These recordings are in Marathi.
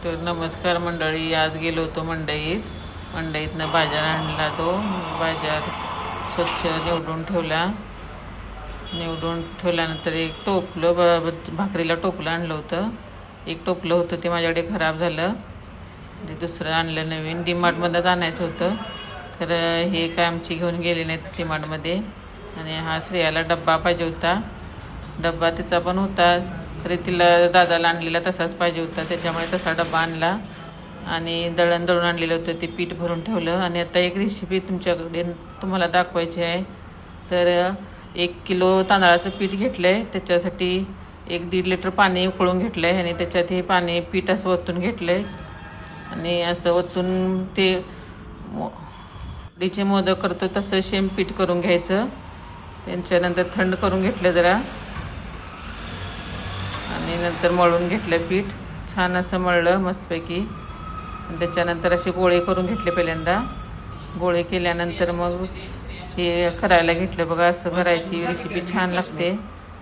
तर नमस्कार मंडळी. आज गेलो होतो मंडईतनं बाजार आणला. तो बाजार स्वच्छ निवडून ठेवल्यानंतर एक टोपलं भाकरीला टोपलं आणलं होतं. एक टोपलं होतं ते माझ्याकडे खराब झालं, ते दुसरं आणलं नवीन. डीमार्टमध्येच आणायचं होतं, तर हे काय आमची घेऊन गेले नाहीत डीमार्टमध्ये. आणि हा श्रेयाला डब्बा पाहिजे होता. डब्बा तिचा पण होता, तरी तिला दादाला आणलेला तसाच पाहिजे होता, त्याच्यामुळे तसा डब्बा आणला. आणि दळून आणलेलं होतं, ते पीठ भरून ठेवलं. आणि आता एक रेसिपी तुमच्याकडे तुम्हाला दाखवायची आहे. तर 1 किलो तांदळाचं पीठ घेतलं आहे, त्याच्यासाठी 1-1.5 लिटर पाणी उकळून घेतलं आहे. आणि त्याच्यात हे पाणी पीठ असं ओतून घेतलं आहे. आणि असं ओतून ते उकडीचे मोदक करतो तसं सेम पीठ करून घ्यायचं. त्यांच्यानंतर थंड करून घेतलं जरा, आणि नंतर मळून घेतलं पीठ. छान असं मळलं मस्तपैकी. त्याच्यानंतर असे गोळे करून घेतले. पहिल्यांदा गोळे केल्यानंतर मग हे करायला घेतलं. बघा, असं करायची रेसिपी छान लागते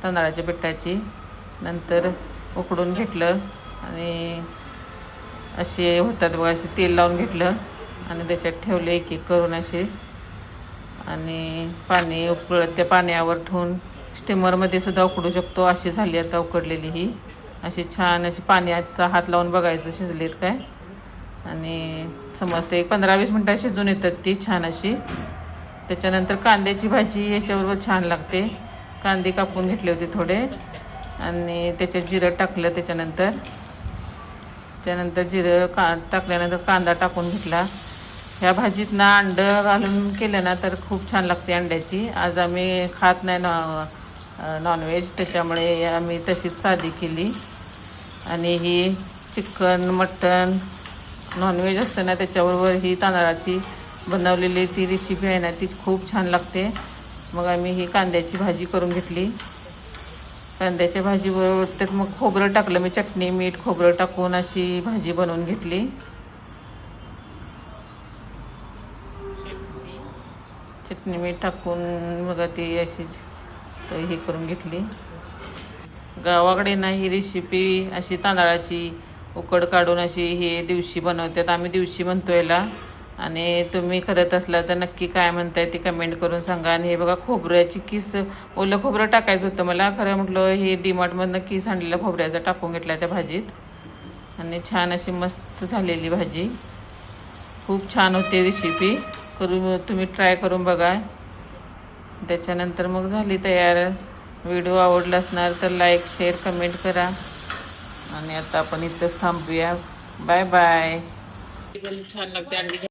तांदळाच्या पिठाची. नंतर उकडून घेतलं आणि असे होतात बघा. असे तेल लावून घेतलं आणि त्याच्यात ठेवले एक एक करून असे. आणि पाणी उकळत त्या पाण्यावर ठेवून स्टीमरमध्ये सुद्धा उकडू शकतो. अशी झाली आता उकडलेली ही. अशी छान अशी पाण्याचा हात लावून बघायचं शिजलेत काय. आणि समजते 15-20 मिनटात शिजून येतात ती छान अशी. त्याच्यानंतर कांद्याची भाजी याच्याबरोबर छान लागते. कांदे कापून घेतले होते थोडे आणि त्याच्यात जिरं टाकलं. त्याच्यानंतर जिरं टाकल्यानंतर कांदा टाकून घेतला. ह्या भाजीत ना अंडं घालून केलं ना तर खूप छान लागते अंड्याची. आज आम्ही खात नाही नॉनव्हेज, त्याच्यामुळे आम्ही तशीच साधी केली. आणि ही चिकन मटन नॉनव्हेज असतं ना, त्याच्याबरोबर ही तांदळाची बनवलेली ती रेसिपी आहे ना, ती खूप छान लागते. मग आम्ही ही कांद्याची भाजी करून घेतली. कांद्याच्या भाजीबरोबर त्यात मग खोबरं टाकलं. मी चटणी मीठ खोबरं टाकून अशी भाजी बनवून घेतली. चटणी मीठ टाकून बघा ती अशीच हे करून घेतली. गावाकडे ना ही रेसिपी अशी तांदळाची उकड काढून अशी हे दिवशी बनवतात. आम्ही दिवशी म्हणतो याला. आणि तुम्ही करत असला तर नक्की काय म्हणताय ते कमेंट करून सांगा. आणि हे बघा, खोबऱ्याची किस, ओलं खोबरं टाकायचं होतं मला, खरं म्हटलं हे डीमार्टमधनं किस आणलेला खोबऱ्याचा टाकून घेतला त्या भाजीत. आणि छान अशी मस्त झालेली भाजी. खूप छान होते रेसिपी. तुम्ही ट्राय करून बघा. त्याच्यानंतर मग झाली तयार. व्हिडिओ आवडला असणार तर लाईक शेअर कमेंट करा. आणि आता आपण इथंच थांबूया. Bye bye. छान लागते अंडी.